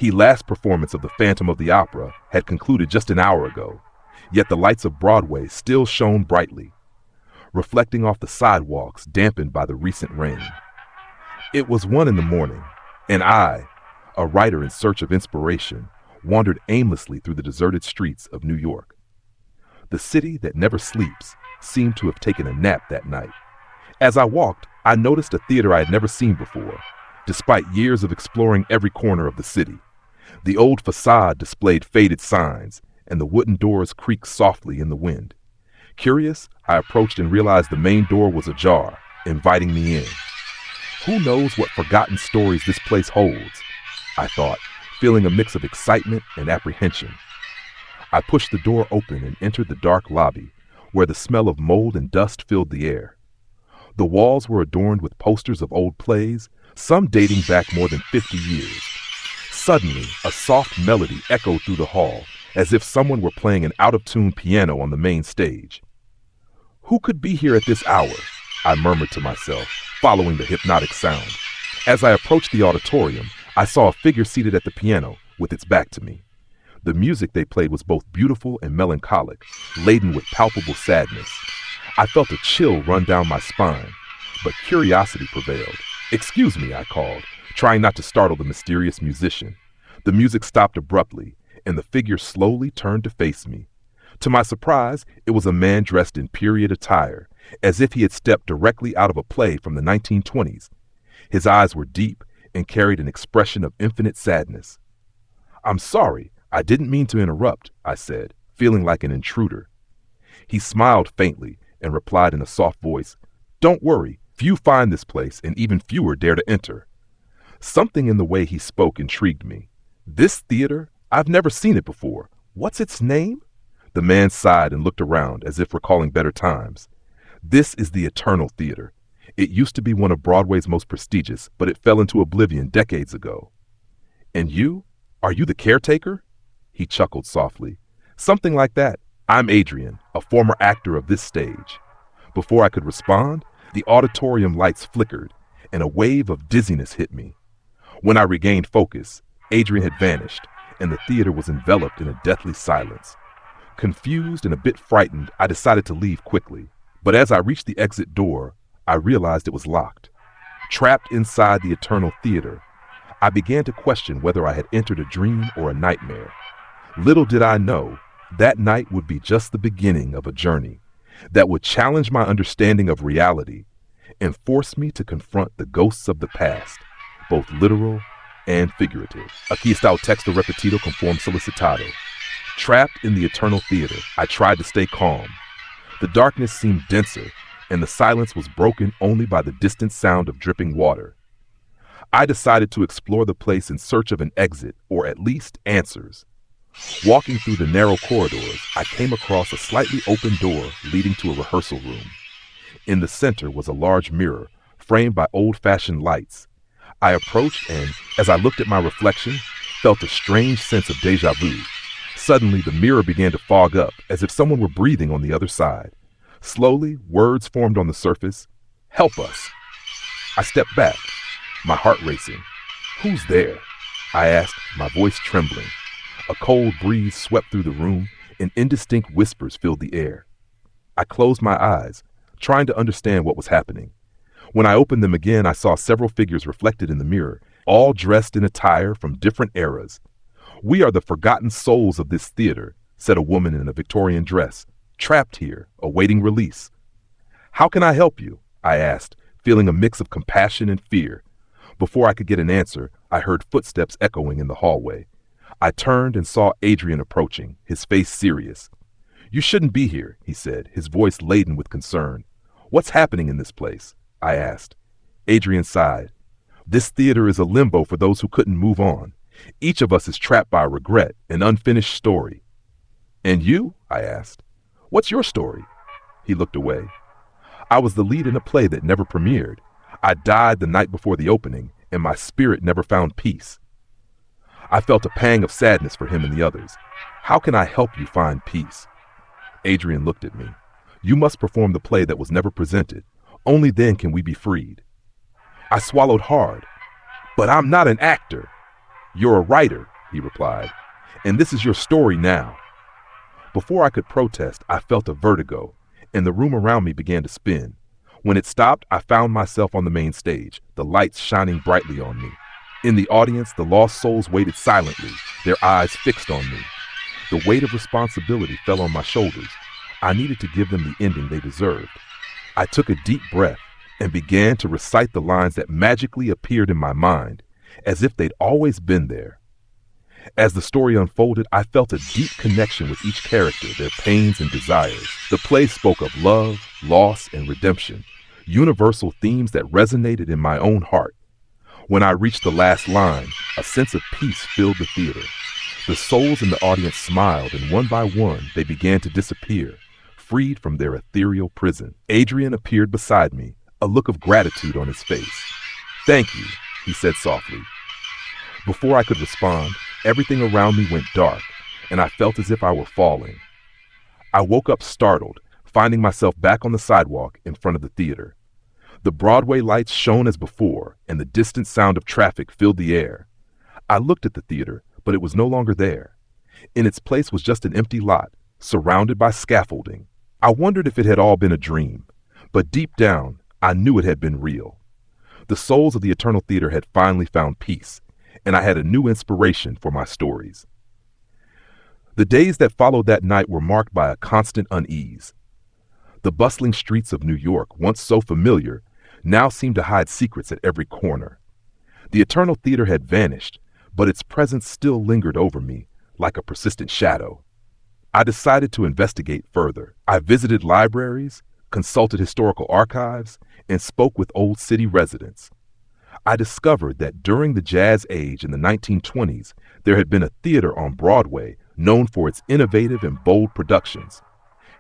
He last performance of The Phantom of the Opera had concluded just an hour ago, yet the lights of Broadway still shone brightly, reflecting off the sidewalks dampened by the recent rain. It was 1 in the morning, and I, a writer in search of inspiration, wandered aimlessly through the deserted streets of New York. The city that never sleeps seemed to have taken a nap that night. As I walked, I noticed a theater I had never seen before, despite years of exploring every corner of the city. The old facade displayed faded signs, and the wooden doors creaked softly in the wind. Curious, I approached and realized the main door was ajar, inviting me in. Who knows what forgotten stories this place holds, I thought, feeling a mix of excitement and apprehension. I pushed the door open and entered the dark lobby, where the smell of mold and dust filled the air. The walls were adorned with posters of old plays, some dating back more than 50 years. Suddenly, a soft melody echoed through the hall, as if someone were playing an out-of-tune piano on the main stage. Who could be here at this hour? I murmured to myself, following the hypnotic sound. As I approached the auditorium, I saw a figure seated at the piano, with its back to me. The music they played was both beautiful and melancholic, laden with palpable sadness. I felt a chill run down my spine, but curiosity prevailed. "Excuse me," I called, trying not to startle the mysterious musician. The music stopped abruptly, and the figure slowly turned to face me. To my surprise, it was a man dressed in period attire, as if he had stepped directly out of a play from the 1920s. His eyes were deep and carried an expression of infinite sadness. "I'm sorry, I didn't mean to interrupt," I said, feeling like an intruder. He smiled faintly and replied in a soft voice, "Don't worry, few find this place and even fewer dare to enter." Something in the way he spoke intrigued me. "This theater? I've never seen it before. What's its name?" The man sighed and looked around as if recalling better times. "This is the Eternal Theater. It used to be one of Broadway's most prestigious, but it fell into oblivion decades ago." "And you? Are you the caretaker?" He chuckled softly. "Something like that. I'm Adrian, a former actor of this stage." Before I could respond, the auditorium lights flickered, and a wave of dizziness hit me. When I regained focus, Adrian had vanished, and the theater was enveloped in a deathly silence. Confused and a bit frightened, I decided to leave quickly. But as I reached the exit door, I realized it was locked. Trapped inside the Eternal Theater, I began to question whether I had entered a dream or a nightmare. Little did I know, that night would be just the beginning of a journey that would challenge my understanding of reality and force me to confront the ghosts of the past, both literal and figurative. Aquí está el texto repetido conforme solicitado. Trapped in the Eternal Theater, I tried to stay calm. The darkness seemed denser, and the silence was broken only by the distant sound of dripping water. I decided to explore the place in search of an exit, or at least answers. Walking through the narrow corridors, I came across a slightly open door leading to a rehearsal room. In the center was a large mirror, framed by old-fashioned lights. I approached and, as I looked at my reflection, felt a strange sense of déjà vu. Suddenly, the mirror began to fog up, as if someone were breathing on the other side. Slowly, words formed on the surface. "Help us." I stepped back, my heart racing. "Who's there?" I asked, my voice trembling. A cold breeze swept through the room, and indistinct whispers filled the air. I closed my eyes, trying to understand what was happening. When I opened them again, I saw several figures reflected in the mirror, all dressed in attire from different eras. "We are the forgotten souls of this theater," said a woman in a Victorian dress, "trapped here, awaiting release." "How can I help you?" I asked, feeling a mix of compassion and fear. Before I could get an answer, I heard footsteps echoing in the hallway. I turned and saw Adrian approaching, his face serious. "You shouldn't be here," he said, his voice laden with concern. "What's happening in this place?" I asked. Adrian sighed. "This theater is a limbo for those who couldn't move on. Each of us is trapped by regret, an unfinished story." "And you?" I asked. "What's your story?" He looked away. "I was the lead in a play that never premiered. I died the night before the opening, and my spirit never found peace." I felt a pang of sadness for him and the others. "How can I help you find peace?" Adrian looked at me. "You must perform the play that was never presented. Only then can we be freed." I swallowed hard. "But I'm not an actor." "You're a writer," he replied, "and this is your story now." Before I could protest, I felt a vertigo, and the room around me began to spin. When it stopped, I found myself on the main stage, the lights shining brightly on me. In the audience, the lost souls waited silently, their eyes fixed on me. The weight of responsibility fell on my shoulders. I needed to give them the ending they deserved. I took a deep breath and began to recite the lines that magically appeared in my mind, as if they'd always been there. As the story unfolded, I felt a deep connection with each character, their pains and desires. The play spoke of love, loss, and redemption, universal themes that resonated in my own heart. When I reached the last line, a sense of peace filled the theater. The souls in the audience smiled, and one by one, they began to disappear, freed from their ethereal prison. Adrian appeared beside me, a look of gratitude on his face. "Thank you," he said softly. Before I could respond, everything around me went dark, and I felt as if I were falling. I woke up startled, finding myself back on the sidewalk in front of the theater. The Broadway lights shone as before, and the distant sound of traffic filled the air. I looked at the theater, but it was no longer there. In its place was just an empty lot, surrounded by scaffolding. I wondered if it had all been a dream, but deep down, I knew it had been real. The souls of the Eternal Theater had finally found peace, and I had a new inspiration for my stories. The days that followed that night were marked by a constant unease. The bustling streets of New York, once so familiar, now seemed to hide secrets at every corner. The Eternal Theater had vanished, but its presence still lingered over me, like a persistent shadow. I decided to investigate further. I visited libraries, consulted historical archives, and spoke with old city residents. I discovered that during the Jazz Age in the 1920s, there had been a theater on Broadway known for its innovative and bold productions.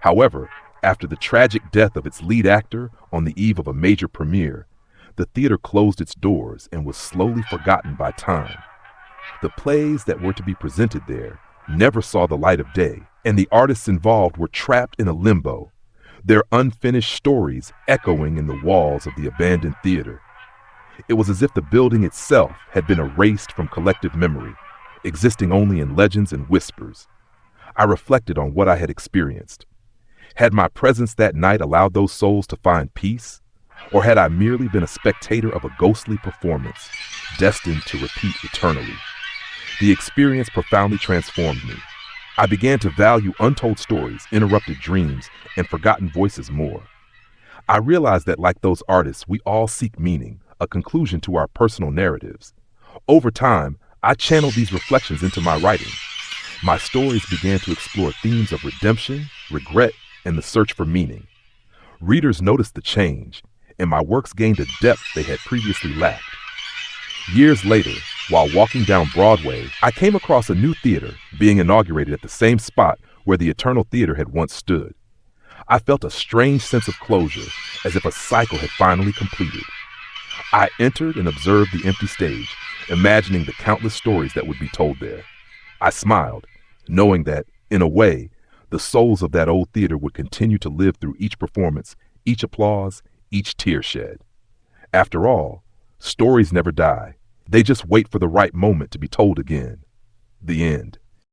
However, after the tragic death of its lead actor on the eve of a major premiere, the theater closed its doors and was slowly forgotten by time. The plays that were to be presented there never saw the light of day, and the artists involved were trapped in a limbo, their unfinished stories echoing in the walls of the abandoned theater. It was as if the building itself had been erased from collective memory, existing only in legends and whispers. I reflected on what I had experienced. Had my presence that night allowed those souls to find peace? Or had I merely been a spectator of a ghostly performance, destined to repeat eternally? The experience profoundly transformed me. I began to value untold stories, interrupted dreams, and forgotten voices more. I realized that like those artists, we all seek meaning, a conclusion to our personal narratives. Over time, I channeled these reflections into my writing. My stories began to explore themes of redemption, regret, and the search for meaning. Readers noticed the change, and my works gained a depth they had previously lacked. Years later, while walking down Broadway, I came across a new theater being inaugurated at the same spot where the Eternal Theater had once stood. I felt a strange sense of closure, as if a cycle had finally completed. I entered and observed the empty stage, imagining the countless stories that would be told there. I smiled, knowing that, in a way, the souls of that old theater would continue to live through each performance, each applause, each tear shed. After all, stories never die. They just wait for the right moment to be told again. The end.